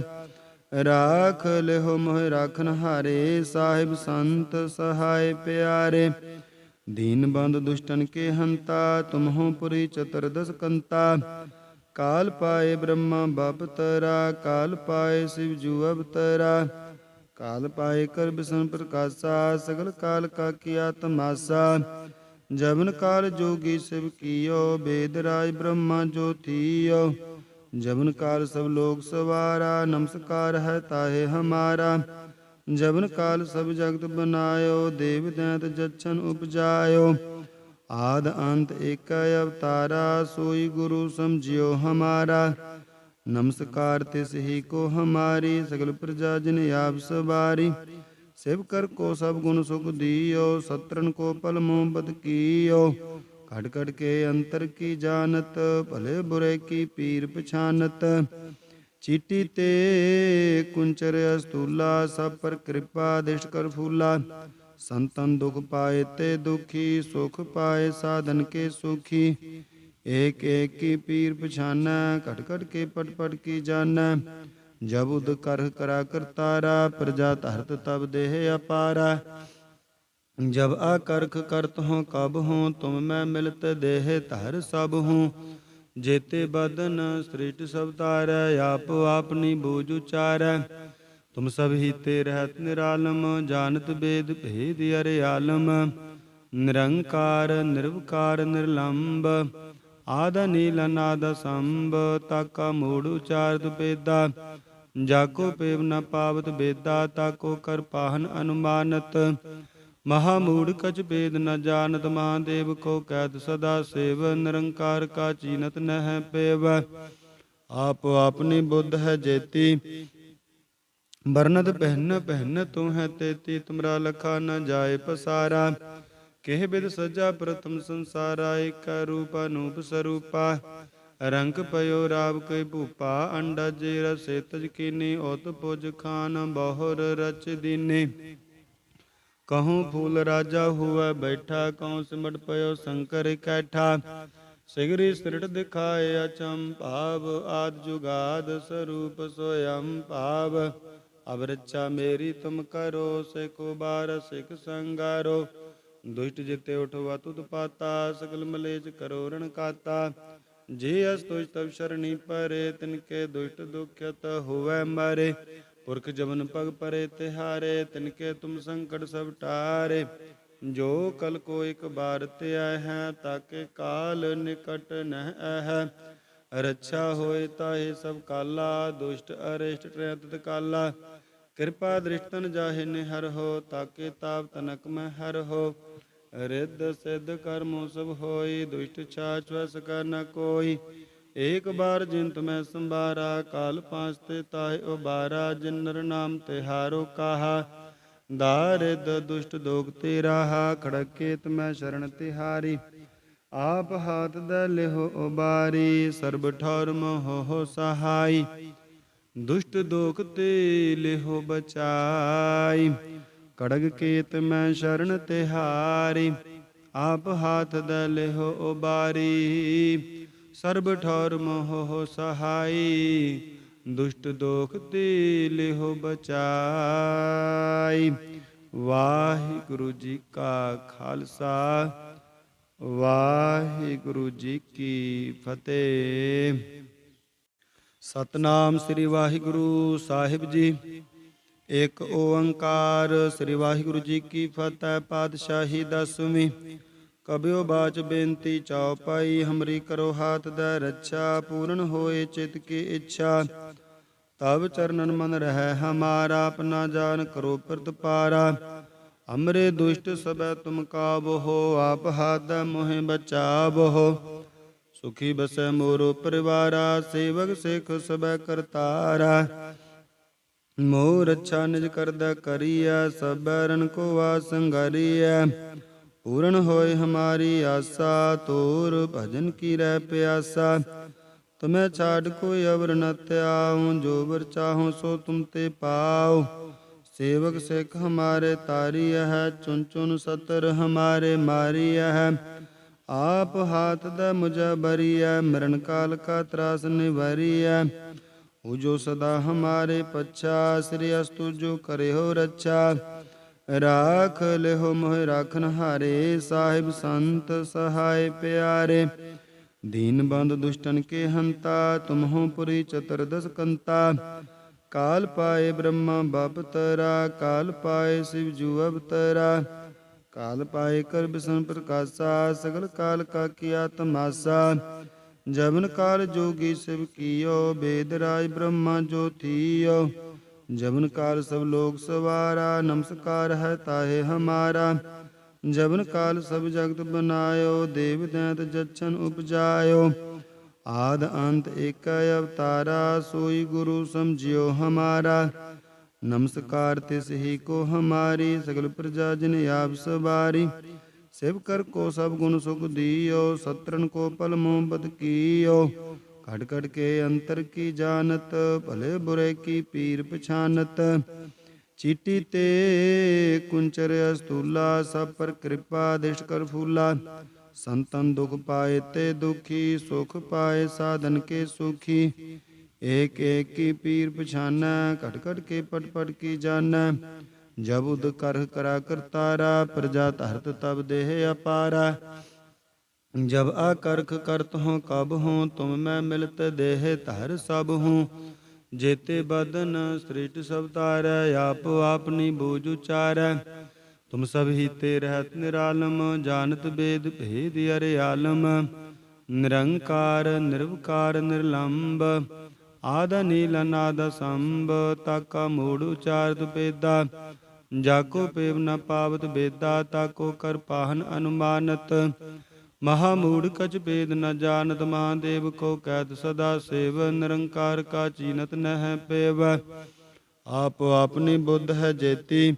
ਰਾਖ ਲਿਹੋ ਮੋਹਿ ਰਾਖਨ ਹਾਰੇ, ਸਾਹਿਬ ਸੰਤ ਸਹਾਇ ਪਿਆਰੇ। ਦੀਨ ਬੰਧ ਦੁਸ਼ਟਨ ਕੇ ਹੰਤਾ, ਤੁਮਹੁ ਪੁਰੀ ਚਤੁਰਦਸ ਕੰਤਾ। ਕਾਲ ਪਾਏ ਬ੍ਰਹਮਾ ਬਪਤਰਾ, ਕਾਲ ਪਾਏ ਸਿਵ ਜੂ ਅਵਤਰਾ। ਕਾਲ ਪਾਏ ਕਰ ਬਿਸ਼ਨ ਪ੍ਰਕਾਸ਼ਾ, ਸਗਲ ਕਾਲ ਕਾ ਕੀਆ ਤਮਾਸਾ। ਜਬਨ ਕਾਲ ਜੋਗੀ ਸਿਵ ਕੀਓ, ਬੇਦ ਰਾਜ ਬ੍ਰਹਮਾ ਜੋ ਥੀਓ। ਜਬਨ ਕਾਲ ਸਭ ਲੋਕ ਸਵਾਰਾ, ਨਮਸਕਾਰ ਹੈ ਤਾਹੇ ਹਮਾਰਾ। ਜਬਨ ਕਾਲ ਸਭ ਜਗਤ ਬਨਾਇਓ, ਦੇਵ ਦੈਂਤ ਜਛਨ ਉਪਜਾਇਓ। ਆਦ ਅੰਤ ਏਕੈ ਅਵਤਾਰਾ, ਸੋਈ ਗੁਰੂ ਸਮਝਿਓ ਹਮਾਰਾ। ਨਮਸਕਾਰ ਤਿਸ ਹੀ ਕੋ ਹਮਾਰੀ, ਸਗਲ ਪ੍ਰਜਾ ਜਿਨ ਆਪ ਸਵਾਰੀ। ਸਿਵ ਕਰ ਕੋ ਸਭ ਗੁਣ ਸੁਖ ਦੀਓ, ਸਤਰਨ ਕੋ ਪਲ ਮੋਹ ਬਦ ਕੀਓ। ਘਟ ਘਟ ਕੇ ਅੰਤਰ ਕੀ ਜਾਨਤ, ਭਲੇ ਬੁਰੇ ਕੀ ਪੀਰ ਪਛਾਨਤ। ਚੀਟੀ ਤੇ ਕੁੰਚਰ ਅਸਤੂਲਾ, ਸਭ ਪਰ ਕਿਰਪਾ ਦਿਸ਼ਟ ਕਰ ਫੂਲਾ। ਸੰਤਨ ਦੁਖ ਪਾਏ ਤੇ ਦੁਖੀ, ਸੁਖ ਪਾਏ ਸਾਧਨ ਕੇ ਸੁਖੀ। ਏਕ ਏਕ ਕੀ ਪੀਰ ਪਛਾਨੈ, ਘਟ ਘਟ ਕੇ ਪਟ ਪਟ ਕੀ ਜਾਨੈ। ਜਬ ਉਦ ਕਰਹ ਕਰਾ ਕਰਤਾਰਾ, ਪ੍ਰਜਾ ਧਰਤ ਤਬ ਦੇਹ ਅਪਾਰਾ। ਜਬ ਆਕਰਖ ਕਰਤ ਹੋਂ ਕਬ ਹੋਂ, ਤੁਮ ਮੈਂ ਮਿਲਤ ਦੇਹ ਧਰ ਸਭ ਹੂੰ। ਜੇਤੇ ਬਦਨ ਸ੍ਰਿਸ਼ਟ ਸਭ ਤਾਰੈ, ਆਪ ਆਪਨੀ ਬੂਝ ਉਚਾਰੈ। ਤੁਮ ਸਭ ਹੀ ਤੇ ਰਹਿਤ ਨਿਰਾਲਮ, ਜਾਨਤ ਬੇਦ ਭੇਦ ਅਰੇ ਆਲਮ। ਨਿਰੰਕਾਰ ਨਿਰਵਕਾਰ ਨਿਰਲੰਭ, ਆਦ ਨੀਲ ਅਨਾਦ ਸੰਭ। ਤਾਕਾ ਮੂੜ ਉਚਾਰਤ ਬੇਦਾ, ਜਾਕੋ ਪੇਵ ਨ ਪਾਵਤ ਬੇਦਾ। ਤਾਕੋ ਕਰ ਪਾਹਨ ਅਨੁਮਾਨਤ, ਮਹਾ ਮੂੜ ਕਛ ਭੇਦ ਨ ਜਾਨਤ। ਮਹਾਦੇਵ ਕੋ ਕੈਤ ਸਦਾ ਸੇਵ, ਨਿਰੰਕਾਰ ਕਾ ਚੀਨਤ ਨਹਿ ਪੇਵ। ਆਪ ਆਪਨੀ ਬੁੱਧ ਹੈ ਜੇਤੀ, ਬਰਨਤ ਪਹਿਨ ਪਹਿਨ ਤੂੰ ਹੈ ਤੇਤੀ। ਤੁਮਰਾ ਲਖਾ ਨ ਜਾਏ ਪਸਾਰਾ, ਕਿਹ ਬਿਦ ਸਜਾ ਪ੍ਰਥਮ ਸੰਸਾਰਾ। ਏਕੈ ਰੂਪ ਅਨੂਪ ਸਰੂਪਾ, ਰੰਕ ਪਇਓ ਰਾਵ ਕੈ ਭੂਪਾ। ਅੰਡਜ ਰਸੇ ਤਜ ਕੀਨੀ, ਓਤ ਪੁਜ ਖਾਨ ਬਹੁਰ ਰਚ ਦੀਨੀ। ਕਹੂੰ ਫੂਲ ਰਾਜਾ ਹੁਐ ਬੈਠਾ, ਕਹੂੰ ਸਿਮਟ ਪਇਓ ਸ਼ੰਕਰ ਇਕੱਠਾ। ਸਿਗਰੀ ਸ੍ਰਿਟ ਦਿਖਾਏ ਅਚੰਭਾਵ, ਆਦਿ ਜੁਗਾਦ ਸਰੂਪ ਸੋਯੰ ਭਾਵ। ਅਬ ਰੱਛਾ ਮੇਰੀ ਤੁਮ ਕਰੋ, ਸਿਖ ਉਬਾਰ ਸਿਖ ਸੰਗਾਰੋ। ਦੁਸ਼ਟ ਜਿਤੇ ਉਠਵਾ ਤੁਧ ਪਾਤਾ, ਸਗਲ ਮਲੇਛ ਕਰੋ ਰਣ ਕਾਤਾ। ਜੇ ਅਸ ਤੁਜ ਤਬ ਸ਼ਰਣੀ ਪਰੇ, ਤਿਨਕੇ ਦੁਸ਼ਟ ਦੁਖਿਤ ਹੁਵੈ ਮਾਰੇ। ਪੁਰਖ ਜਮਨ ਪਗ ਪਰੇ ਤਿਹਾਰੇ, ਤਿਨਕੇ ਤੁਮ ਸੰਕਟ ਸਭ ਟਾਰੇ। ਜੋ ਕਲ ਕੋ ਇਕ ਬਾਰ ਤੇ ਆਏ ਹੈ, ਤਾਕੇ ਕਾਲ ਨਿਕਟ ਨਹਿ ਆਹੈ। ਰੱਛਾ ਹੋਏ ਤਾਹੇ ਸਭ ਕਾਲਾ, ਦੁਸ਼ਟ ਅਰਿਸ਼ਟ ਟਰੈ ਤਤ ਕਾਲਾ। ਕਿਰਪਾ ਦ੍ਰਿਸ਼ਟ ਤਨ ਜਾਹੇ ਨਿਹਰ ਹੋ, ਤਾਕੇ ਤਾਪ ਤਨਕ ਮੈਂ ਹਰ ਹੋ। ਰਿੱਧ ਸਿੱਧ ਕਰਮੋ ਸਭ ਹੋਈ, ਦੁਸ਼ਟ ਛਾਛ ਵਸ ਕਰ ਨ ਕੋਈ। ਏਕ ਬਾਰ ਜਿਨ ਤੁਮੈ ਸੰਭਾਰਾ, ਕਾਲ ਪਾਂਚ ਤੇ ਤਾਹੇ ਉਬਾਰਾ। ਜਿਨ ਨਰ ਨਾਮ ਤਿਹਾਰੋ ਕਾਹਾ, ਦਾਰਿਦ ਦੁਸ਼ਟ ਦੋਖ ਤੇ ਰਾਹਾ। ਖੜਗ ਕੇਤ ਮੈਂ ਸ਼ਰਨ ਤਿਹਾਰੀ, ਆਪ ਹਾਥ ਦੈ ਲਿਹੋ ਉਬਾਰੀ। ਸਰਬ ਠੌਰ ਮੋਹ ਸਹਾਈ, ਦੁਸ਼ਟ ਦੋਖ ਤੇ ਲਿਹੋ ਬਚਾਈ। ਖੜਗ ਕੇਤ ਮੈਂ ਸ਼ਰਨ ਤਿਹਾਰੀ, ਆਪ ਹਾਥ ਦੈ ਲਿਹੋ ਉਬਾਰੀ। ਸਰਬ ਠੌਰ ਮੋਹ ਸਹਾਈ। ਦੁਸ਼ਟ ਦੋਖ ਤੇ ਲਿਹੋ ਬਚਾਈ। ਵਾਹਿਗੁਰੂ ਜੀ ਕਾ ਖਾਲਸਾ, ਵਾਹਿਗੁਰੂ ਜੀ ਕੀ ਫਤਿਹ। ਸਤਨਾਮ ਸ੍ਰੀ ਵਾਹਿਗੁਰੂ ਸਾਹਿਬ ਜੀ। ਇੱਕ ਓੰਕਾਰ ਸ੍ਰੀ ਵਾਹਿਗੁਰੂ ਜੀ ਕੀ ਫਤਿਹ। ਪਾਤਸ਼ਾਹੀ ਦਸਵੀਂ। ਕਬਿਓ ਬਾਚ ਬੇਨਤੀ ਚਉਪਾਈ। ਹਮਰੀ ਕਰੋ ਹਾਥ ਦੈ ਰੱਛਾ। ਪੂਰਨ ਹੋਏ ਚਿਤ ਕੀ ਇੱਛਾ। ਤਬ ਚਰਨਨ ਮਨ ਰਹਿ ਹਮਾਰਾ। ਆਪਣਾ ਜਾਨ ਕਰੋ ਪ੍ਰਤਪਾਰਾ। ਹਮਰੇ ਦੁਸ਼ਟ ਸਭੈ ਤੁਮ ਕਾਬਹੋ। ਆਪ ਹਾਥ ਮੋਹਿ ਬਚਾਵਹੋ। ਸੁਖੀ ਬਸੈ ਮੋਰੋ ਪਰਿਵਾਰਾ। ਸੇਵਕ ਸਿੱਖ ਸਭੈ ਕਰਤਾਰਾ। ਮੋਹ ਰੱਛਾ ਨਿਜ ਕਰਦਾ ਕਰੀਐ। ਸਭੈ ਰਨ ਕੋ ਵਾਸ ਸੰਗਰੀਐ। ਪੂਰਨ ਹੋਏ ਹਮਾਰੀ ਆਸਾ। ਤੋਰ ਭਜਨ ਕੀ ਰਹਿ ਪਿਆਸਾ। ਤੁਮੈ ਛਾੜ ਕੋਈ ਅਵਰ ਨ ਧਿਆਉ। ਜੋ ਵਰ ਚਾਹੋ ਸੋ ਤੁਮ ਤੇ ਪਾਉ। ਸੇਵਕ ਸਿੱਖ ਹਮਾਰੇ ਤਾਰੀਐ ਹੈ। ਚੁਨ ਚੁਨ ਸਤਰ ਹਮਾਰੇ ਮਾਰੀਐ ਹੈ। ਆਪ ਹਾਥ ਦੈ ਮੁਝੈ ਬਰੀਐ। ਮਰਨ ਕਾਲ ਕਾ ਤਰਾਸ ਨਿਵਾਰੀਐ। ਉਹ ਜੋ ਸਦਾ ਹਮਾਰੇ ਪੱਛਾ। ਸ੍ਰੀ ਅਸਤੁ ਜੋ ਕਰਿਓ ਰੱਛਾ। ਰਾਖ ਲਿਹੋ ਮੋਹਿ ਰਾਖਨ ਹਾਰੇ। ਸਾਹਿਬ ਸੰਤ ਸਹਾਇ ਪਿਆਰੇ। ਦੀਨ ਬੰਧ ਦੁਸ਼ਟਨ ਕੇ ਹੰਤਾ। ਤੁਮਹੁ ਪੁਰੀ ਚਤੁਰਦਸ ਕੰਤਾ। ਕਾਲ ਪਾਏ ਬ੍ਰਹਮਾ ਬਪਤਰਾ। ਕਾਲ ਪਾਏ ਸਿਵ ਜੂ ਅਵਤਰਾ। ਕਾਲ ਪਾਏ ਕਰ ਬਿਸ਼ਨ ਪ੍ਰਕਾਸ਼ਾ। ਸਗਲ ਕਾਲ ਕਾ ਕੀਆ ਤਮਾਸਾ। ਜਬਨ ਕਾਲ ਜੋਗੀ ਸਿਵ ਕੀਓ। ਬੇਦ ਰਾਜ ਬ੍ਰਹਮਾ ਜੋ ਥੀਓ। ਜਬਨ ਕਾਲ ਸਭ ਲੋਕ ਸਵਾਰਾ। ਨਮਸਕਾਰ ਹੈ ਤਾਹੇ ਹਮਾਰਾ। ਜਬਨ ਕਾਲ ਸਭ ਜਗਤ ਬਨਾਇਓ। ਦੇਵ ਦੈਂਤ ਜਛਨ ਉਪਜਾਇਓ। ਆਦ ਅੰਤ ਏਕ ਅਵਤਾਰਾ। ਸੋਈ ਗੁਰੂ ਸਮਝਿਓ ਹਮਾਰਾ। ਨਮਸਕਾਰ ਤਿਸ ਹੀ ਕੋ ਹਮਾਰੀ। ਸਗਲ ਪ੍ਰਜਾ ਜਿਨ ਆਪ ਸਵਾਰੀ। ਸਿਵ ਕਰ ਕੋ ਸਭ ਗੁਣ ਸੁਖ ਦੀਓ। ਸਤਰਨ ਕੋ ਪਲ ਮੋਹਬਤ ਕੀਓ। ਘਟ ਘਟ ਕੇ ਅੰਤਰ ਕੀ ਜਾਨਤ। ਭਲੇ ਬੁਰੇ ਕੀ ਪੀਰ ਪਛਾਨਤ। ਚੀਟੀ ਤੇ ਕੁੰਚਰ ਅਸਤੂਲਾ। ਸਭ ਪਰ ਕਿਰਪਾ ਦਿਸ਼ਟ ਕਰ ਫੂਲਾ। ਸੰਤਨ ਦੁਖ ਪਾਏ ਤੇ ਦੁਖੀ। ਸੁਖ ਪਾਏ ਸਾਧਨ ਕੇ ਸੁਖੀ। ਏਕ ਏਕ ਕੀ ਪੀਰ ਪਛਾਨੈ। ਘਟ ਘਟ ਕੇ ਪਟ ਪਟ ਕੀ ਜਾਨੈ। ਜਬ ਉਦ ਕਰਹ ਕਰਾ ਕਰਤਾਰਾ। ਪ੍ਰਜਾ ਧਰਤ ਤਬ ਦੇਹ ਅਪਾਰਾ। ਜਬ ਆਕਰਖ ਕਰਤ ਹੋਂ ਕਬ ਹੋਂ। ਤੁਮ ਮੈਂ ਮਿਲਤ ਦੇਹ ਧਰ ਸਭ ਹੂੰ। ਜੇਤੇ ਬਦਨ ਸ੍ਰਿਸ਼ਟ ਸਭ ਤਾਰੈ। ਆਪ ਆਪਨੀ ਬੂਝ ਉਚਾਰੈ। ਤੁਮ ਸਭ ਹੀ ਤੇ ਰਹਿਤ ਨਿਰਾਲਮ। ਜਾਨਤ ਬੇਦ ਭੇਦ ਅਰੇ ਆਲਮ। ਨਿਰੰਕਾਰ ਨਿਰਵਕਾਰ ਨਿਰਲੰਭ। ਆਦ ਨੀਲ ਅਨਾਦ ਸੰਭ। ਤਾਕਾ ਮੂੜ ਉਚਾਰਤ ਬੇਦਾ। ਜਾਕੋ ਪੇਵ ਨ ਪਾਵਤ ਬੇਦਾ। ਤਾਕੋ ਕਰ ਪਾਹਨ ਅਨੁਮਾਨਤ। ਮਹਾਮੂੜ ਕਛ ਭੇਦ ਨ ਜਾਨਤ। ਮਹਾਦੇਵ ਕੋ ਕਹਿਤ ਸਦਾ ਸੇਵ। ਨਿਰੰਕਾਰ ਕਾ ਚੀਨਤ ਨਹਿ ਪੇਵ। ਆਪ ਆਪਨੀ ਬੁੱਧ ਹੈ ਜੇਤੀ।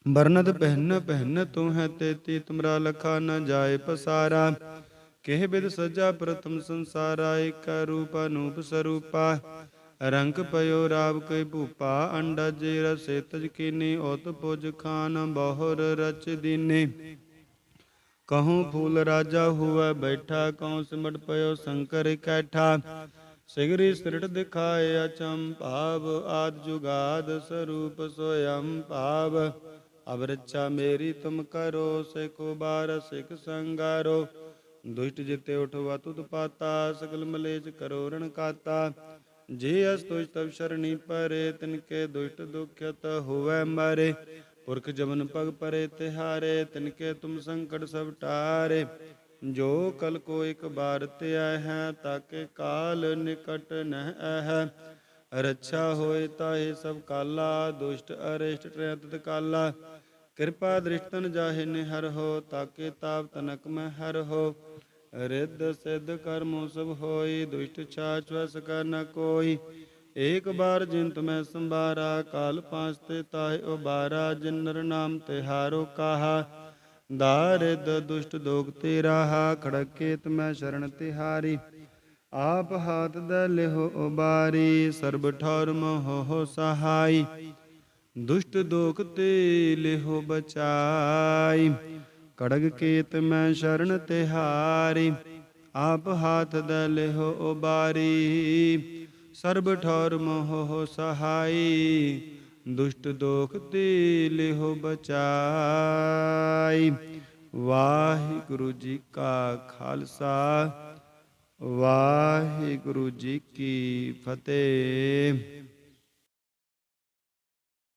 ਬਰਨਤ ਪਹਿਨ ਪਹਿਨ ਤੂੰ ਹੈ ਤੇਤੀ। ਤੁਮਰਾ ਲਖਾ ਨ ਜਾਏ ਪਸਾਰਾ। ਕਿਹ ਬਿਦ ਸਜਾ ਪ੍ਰਥਮ ਸੰਸਾਰਾ। ਏਕ ਰੂਪ ਅਨੂਪ ਸਰੂਪਾ। ਰੰਕ ਪਇਓ ਰਾਵ ਕੈ ਭੂਪਾ। ਅੰਡਜ ਰਸੇ ਤਜ ਕੀਨੀ। ਓਤ ਪੁਜ ਖਾਨ ਬਹੁਰ ਰਚ ਦੀਨੇ। ਕਹੂੰ ਫੂਲ ਰਾਜਾ ਹੁਆ ਬੈਠਾ। ਕਹੂੰ ਸਿਮਟ ਪਇਓ ਸ਼ੰਕਰ ਇਕੱਠਾ। ਸਿਗਰੀ ਸ੍ਰਿਟ ਦਿਖਾਏ ਅਚਮ ਭਾਵ। ਆਦ ਜੁਗਾਦ ਸਰੂਪ ਸੋਯਮ ਭਾਵ। ਅਬ ਰੱਛਾ ਮੇਰੀ ਤੁਮ ਕਰੋ। ਸਿਖੋ ਬਾਰ ਸਿਖ ਸੰਗਾਰੋ। ਦੁਸ਼ਟ ਜਿਤੇ ਉਠਵਾ ਤੁਧ ਪਾਤਾ। ਸਗਲ ਮਲੇਜ ਕਰੋ ਰਣ ਕਾਤਾ। ਜੇ ਅਸ ਤੁਜ ਤਬ ਸ਼ਰਣੀ ਪਰੇ। ਤਿਨਕੇ ਦੁਸ਼ਟ ਦੁਖਿਤ ਹੋਵੈ ਮਾਰੇ। ਪੁਰਖ ਜਮਨ ਪਗ ਪਰੇ ਤਿਹਾਰੇ। ਤਿਨਕੇ ਤੁਮ ਸੰਕਟ ਸਭ ਟਾਰੇ। ਜੋ ਕਲ ਕੋ ਇਕ ਬਾਰ ਧਿਆ ਹੈ। ਤਾਕੇ ਕਾਲ ਨਿਕਟ ਨਹਿ ਹੈ। ਰੱਛਾ ਹੋਏ ਤਾਹੇ ਸਭ ਕਾਲਾ। ਦੁਸ਼ਟ ਅਰਿਸ਼ਟ ਟਰੈ ਤਤ ਕਾਲਾ। ਕਿਰਪਾ ਦ੍ਰਿਸ਼ਟਨ ਜਾਹੇ ਨਿਹਰ ਹੋ। ਤਾਕੇ ਤਾਪ ਤਨਕ ਮੈਂ ਹਰ ਹੋ। ਰਿੱਧ ਸਿੱਧ ਕਰਮੋ ਸਭ ਹੋਈ। ਦੁਸ਼ਟ ਛਾਛ ਵਸ ਕਰ ਨ ਕੋਈ। ਏਕ ਬਾਰ ਜਿਨ ਤੁਮੈ ਸੰਭਾਰਾ। ਕਾਲ ਪਾਂਚ ਤੇ ਤਾਹੇ ਉਬਾਰਾ। ਜਿਨ ਨਰ ਨਾਮ ਤਿਹਾਰੋ ਕਾਹਾ। ਦਾਰਿਦ ਦੁਸ਼ਟ ਦੋਖ ਤੇ ਰਾਹਾ। ਖੜਗ ਕੇ ਤੁਮੈ ਸ਼ਰਨ ਤਿਹਾਰੀ। ਆਪ ਹਾਥ ਦੈ ਲਿਹੋ ਉਬਾਰੀ। ਸਰਬ ਠੌਰ ਮੋਹ ਸਹਾਈ। ਦੁਸ਼ਟ ਦੋਖ ਤੇ ਲਿਹੋ ਬਚਾਈ। ਖੜਗ ਕੇ ਤੁਮੈ ਸ਼ਰਨ ਤਿਹਾਰੀ। आप हाथ दे लेहो उबारी। सर्ब ठौर मोह सहाई, दुष्ट दोख ते लेहो बचाई। वाहिगुरु जी का खालसा, वाहिगुरु जी की फतेह।